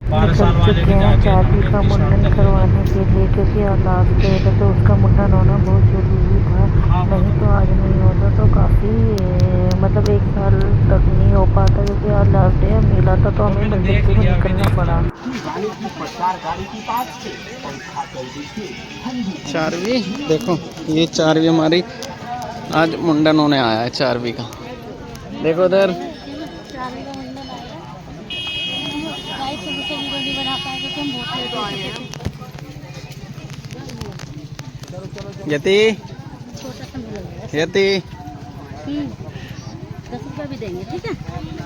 निकल चुके हैं चाबी का मुंडन करवाने के लिए, क्योंकि आज लास्ट डेट है तो उसका मुंडन होना बहुत ज़रूरी था। नहीं तो आज नहीं होता तो काफ़ी मतलब 1 साल तक नहीं हो पाता, क्योंकि आज लास्ट डे मिला था तो हमें जल्दी में निकलना पड़ा। चारवी देखो, ये चारवी हमारी आज मुंडन होने आया है। चारवी का देखो उधर। यति यति 10 रुपये भी देंगे, ठीक है?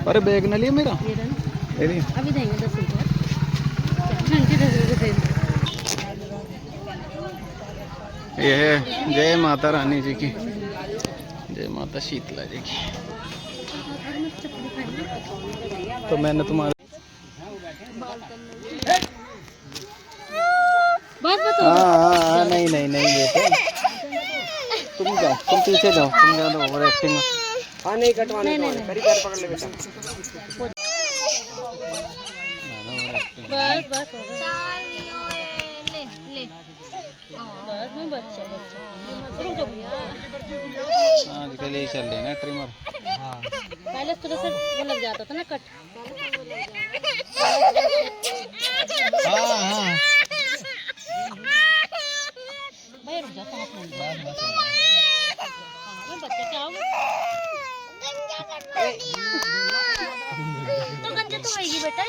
अरे बैग न लिया मेरा, अभी देंगे 10 रुपये। ये है जय माता रानी जी की, जय माता शीतला जी की। तो मैंने तुम्हारे हाँ नहीं नहीं नहीं बेटे, तुम जाओ, तुम पीछे जाओ, तुम ज़्यादा ओवर एक्टिंग। हाँ नहीं कटवाने, पकड़ ले बेटा। बस बस आजकल यही चल रही है ना ट्रिमर। पहले थोड़ा सा वो लग जाता था ना कट। हाँ हाँ भाई रुक जा, 5 मिनट बच्चे क्या होगा तो गंजे तो होगी बेटा,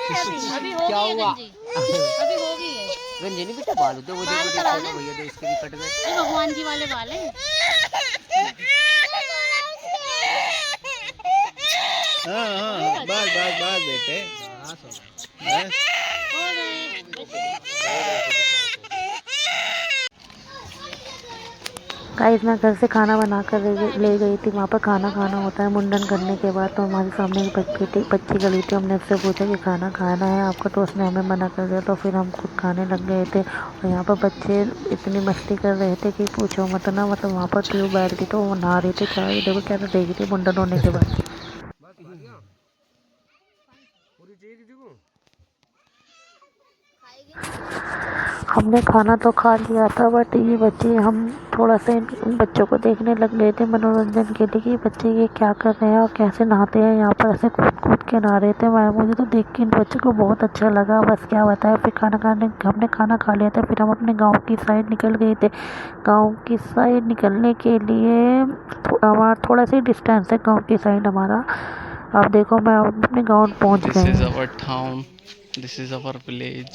अभी हो क्या गई हुआ? गंजी, अभी हो गई है गंजे नहीं बेटा, बाल तो वो देखो भैया तो इसके भी कट गए। भगवान जी वाले बाल हैं। हाँ हाँ बस बस बस बेटे, बस। गाइस मैं घर से खाना बना कर ले गई थी, वहाँ पर खाना खाना होता है मुंडन करने के बाद। तो हमारे सामने एक बच्ची खड़ी थी, हमने उससे पूछा कि खाना खाना है आपको, तो उसने हमें मना कर दिया। तो फिर हम खुद खाने लग गए थे। और यहाँ पर बच्चे इतनी मस्ती कर रहे थे कि पूछो मत ना। मतलब वहाँ पर ट्यूब बैठ थी तो वो नहा रही थी, क्या देखो क्या तो देख रही थी मुंडन होने के बाद। हमने खाना तो खा लिया था, बट ये बच्चे हम थोड़ा सा इन बच्चों को देखने लग गए थे मनोरंजन के लिए कि बच्चे ये क्या कर रहे हैं और कैसे नहाते हैं। यहाँ पर ऐसे कूद कूद के नहा रहे थे। मुझे तो देख के इन बच्चों को बहुत अच्छा लगा। बस क्या बताया, फिर हमने खाना खा लिया था, फिर हम अपने गाँव की साइड निकल गए थे। गाँव की साइड निकलने के लिए हमारा थोड़ा सा डिस्टेंस है गाँव की साइड हमारा। आप देखो मैं अपने गाँव पहुँच दिस गए इज हैं। अवर town, this is our village.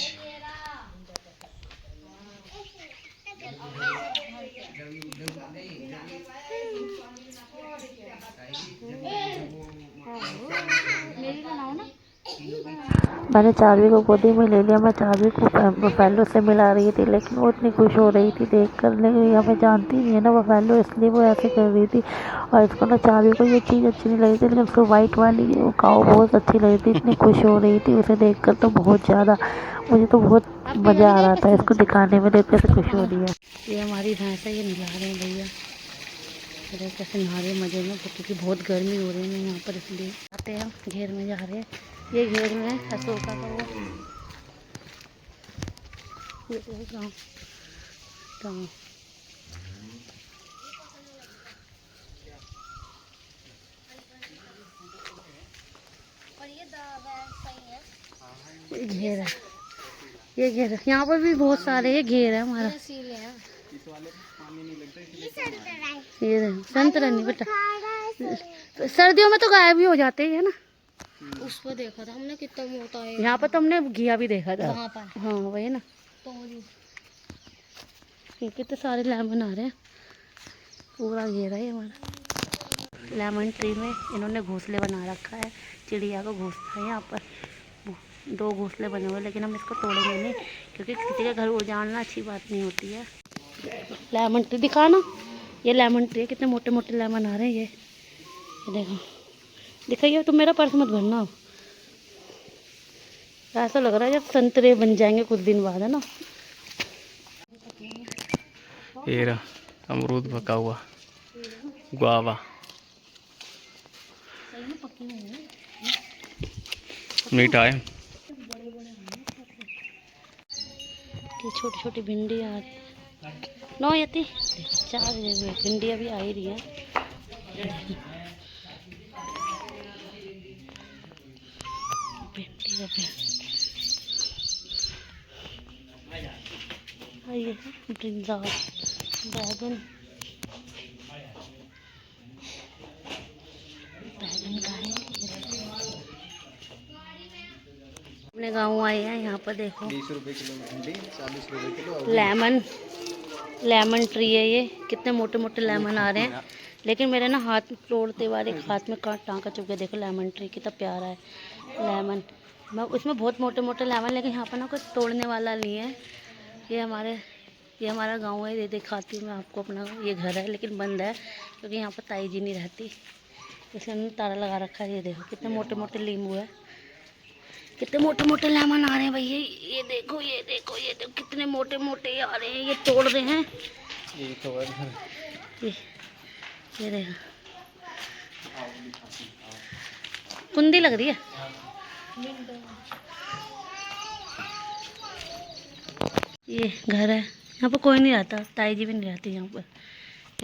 मैंने चार्वी को गोदी में ले लिया। मैं चार्वी को बफेलो से मिला रही थी, लेकिन वो इतनी खुश हो रही थी देख कर। लेकिन हमें जानती नहीं है ना बफेलो, इसलिए वो ऐसे कर रही थी। और इसको ना चार्वी को ये चीज़ अच्छी नहीं लगी थी, लेकिन उसको वाइट वाली वो काऊ बहुत अच्छी लगी थी। इतनी खुश हो रही थी उसे देख कर, तो बहुत ज़्यादा मुझे तो बहुत मज़ा आ रहा था इसको दिखाने में, देख कैसे खुश हो रही है। ये हमारी भैंस है, ये नहा रहे हैं भैया, कैसे नहा रहे हैं मज़े में, क्योंकि बहुत गर्मी हो रही है यहाँ पर, इसलिए आते हैं घेर में जा रहे हैं। ये घेर में है अशोका का वो गाँव गाँव। ये घेर है, ये घेर है, यहाँ पर भी बहुत सारे ये घेर है हमारा। ये संतरा नहीं बेटा, सर्दियों में तो गायब भी हो जाते हैं ना। उस पर देखा था हमने कितना मोटा है। यहाँ पर तो हमने घिया भी देखा था वहाँ पर। हाँ वही ना, तो ये कितने सारे लेमन आ रहे हैं, पूरा घेरा है हमारा। लेमन ट्री में इन्होंने घोंसले बना रखा है, चिड़िया का घोंसला है यहाँ पर। 2 घोंसले बने हुए, लेकिन हम इसको तोड़ेंगे नहीं, क्योंकि किसी का घर उजाड़ना अच्छी बात नहीं होती है। लेमन ट्री दिखाना, ये लेमन ट्री है, कितने मोटे मोटे लेमन आ रहे हैं। ये देखो, दिखाइए, तुम मेरा पर्स मत भरना। ऐसा लग रहा है जब संतरे बन जाएंगे कुछ दिन बाद, है ना। ये रहा अमरूद पका हुआ, गुआवा मीठा है। ये छोटी छोटी भिंडी आ नो यति चार भिंडी अभी आ ही रही है। भिंडी ये ब्रिंजल बैगन का है। अपने गाँव आए हैं, यहाँ पर देखो 20 रुपए किलो भिंडी, 40 रुपए किलो लेमन ट्री है। ये कितने मोटे मोटे लेमन आ रहे हैं, लेकिन मेरे ना हाथ तोड़ते बार एक हाथ में टाँका चुप गया। देखो लेमन ट्री कितना प्यारा है लेमन, मैं उसमें बहुत मोटे मोटे लेमन, लेकिन यहाँ पर ना कुछ तोड़ने वाला नहीं है। ये हमारा गांव है। ये दिखाती हूँ मैं आपको अपना, ये घर है लेकिन बंद है क्योंकि यहाँ पर ताई जी नहीं रहती, इसलिए हमने ताला लगा रखा है। ये देखो कितने मोटे मोटे नींबू है, कितने मोटे मोटे लेमन आ रहे हैं भैया। ये देखो ये देखो ये देखो कितने मोटे मोटे आ रहे हैं। ये तोड़ रहे हैं ये तो ये देखो कुंदी लग रही है। ये घर है, यहाँ पर कोई नहीं रहता, ताई जी भी नहीं रहती यहाँ पर,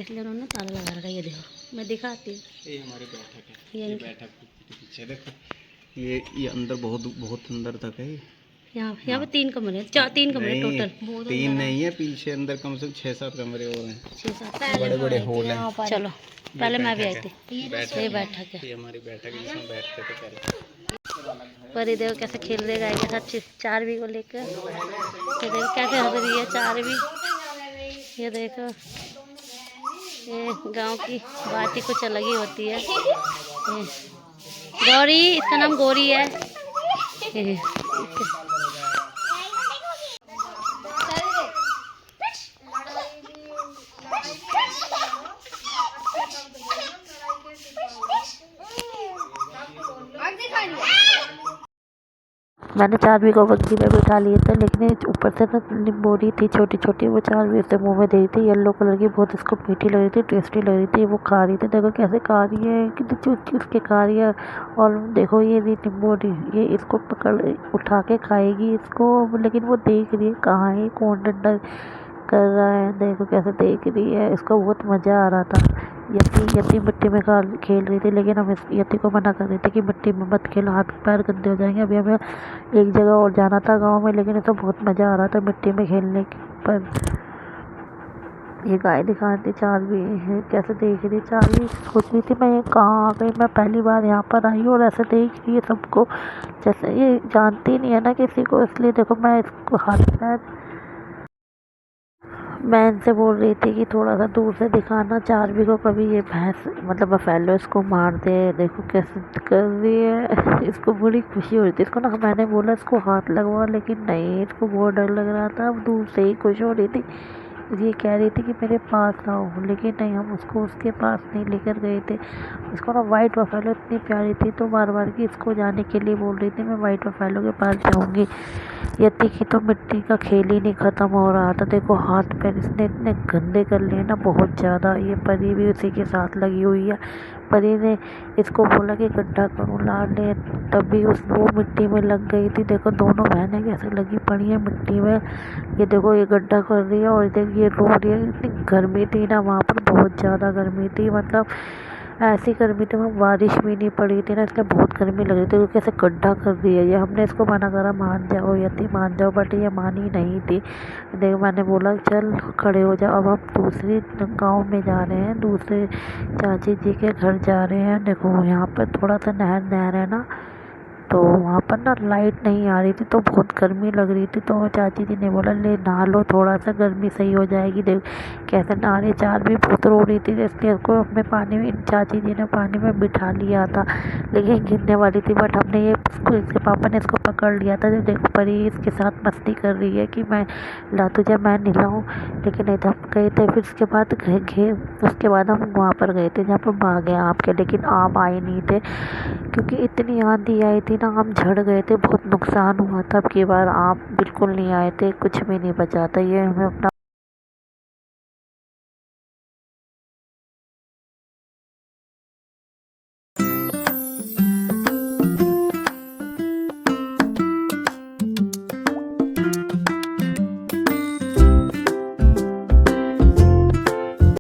इसलिए उन्होंने ताला लगा रखा है। ये देखो मैं दिखाती हूँ, ये हमारी बैठक है। ये बैठक पीछे देखो, ये अंदर बहुत अंदर तक है। यहाँ पे 3 कमरे हैं, 3 कमरे टोटल। 3 नहीं है, पीछे अंदर कम से कम 6-7 कमरे और हैं, 6-7 बड़े बड़े हॉल हैं। चलो पहले मैं भी आई थी। ये बैठक है, ये हमारी बैठक है जिसमें बैठते थे पहले। पर ये देखो कैसे खेल रहे गाय के साथ चारवी को लेकर। ये देखो कैसे हंस रही है चारवी। ये देखो ये गांव की बात ही कुछ अलग ही होती है। गौरी, इसका नाम गौरी है। मैंने चारवी को बग्गी में बिठा लिए थे, लेकिन ऊपर से ना निम्बोरी थी छोटी छोटी, वो चारवी से मुंह में दे रही थी, येलो कलर की, बहुत इसको मीठी लग रही थी, टेस्टी लग रही थी। वो खा रही थी, देखो कैसे खा रही है, कितनी चूस चूस के खा रही है। और देखो ये निम्बोरी, ये इसको पकड़ उठा के खाएगी इसको, लेकिन वो देख रही है कहाँ है, कौन डंडा कर रहा है। देखो कैसे देख रही है, इसको बहुत मज़ा आ रहा था। यति मिट्टी में खेल रही थी, लेकिन हम यति को मना कर रहे थे कि मिट्टी में मत खेल, हाथ पैर गंदे हो जाएंगे। अभी हमें एक जगह और जाना था गांव में, लेकिन इसको बहुत मज़ा आ रहा था मिट्टी में खेलने पर। ये गाय दिखा रही थी चारवी, कैसे देख रही चारवी, सोच रही थी मैं ये कहाँ आ गई, मैं पहली बार यहाँ पर आई और ऐसे देख रही है सबको, जैसे ये जानती नहीं है ना किसी को, इसलिए देखो मैं इसको हाथ पैर, मैं इनसे बोल रही थी कि थोड़ा सा दूर से दिखाना चारवी को, कभी ये भैंस मतलब बफेलो इसको मार दे। देखो कैसे कर रही है, इसको बड़ी खुशी हो रही थी। इसको ना मैंने बोला इसको हाथ लगवा, लेकिन नहीं, इसको बहुत डर लग रहा था। अब दूर से ही खुश हो रही थी, ये कह रही थी कि मेरे पास आओ, लेकिन नहीं, हम उसको उसके पास नहीं लेकर गए थे। इसको ना वाइट बफेलो इतनी प्यारी थी, तो बार बार की इसको जाने के लिए बोल रही थी मैं वाइट बफेलो के पास जाऊंगी। यति की तो मिट्टी का खेल ही नहीं ख़त्म हो रहा था। देखो हाथ पैर इसने इतने गंदे कर लिए ना, बहुत ज़्यादा। ये परी भी उसी के साथ लगी हुई है। परी ने इसको बोला कि गड्ढा करूँ ला ले, तब भी वो मिट्टी में लग गई थी। देखो दोनों बहनें कैसे लगी पड़ी हैं मिट्टी में। ये देखो ये गड्ढा कर रही है और देखिए ये रो रही है। इतनी गर्मी थी ना वहाँ पर, बहुत ज़्यादा गर्मी थी, मतलब ऐसी गर्मी थी, वहाँ बारिश भी नहीं पड़ी थी ना, इसलिए बहुत गर्मी लग रही थी। कैसे गड्ढा कर रही है ये, हमने इसको मना करा मान जाओ यति मान जाओ, बट ये मानी नहीं थी। देख मैंने बोला चल खड़े हो जाओ। अब हम दूसरी गांव में जा रहे हैं, दूसरे चाची जी के घर जा रहे हैं। देखो यहाँ पर थोड़ा सा नहर है ना, तो वहाँ पर ना लाइट नहीं आ रही थी, तो बहुत गर्मी लग रही थी। तो चाची जी ने बोला ले नहा लो, थोड़ा सा गर्मी सही हो जाएगी। देख कैसे नहा रही, चार भी बहुत रो रही थी, इसलिए उसको अपने पानी में चाची जी ने पानी में बिठा लिया था, लेकिन गिरने वाली थी। बट हमने ये इसके पापा ने इसको पकड़ लिया था। जब देखो परी इसके साथ मस्ती कर रही है कि मैं ला तुझे मैं नहलाऊँ, लेकिन नहीं तो हम गए थे। फिर उसके बाद हम वहाँ पर गए थे जहाँ पर बाग है आम के, लेकिन आम आए नहीं थे क्योंकि इतनी आंधी आई थी ना, आम झड़ गए थे, बहुत नुकसान हुआ था। अब की बार आम बिल्कुल नहीं आए थे, कुछ भी नहीं बचा था। ये हमें अपना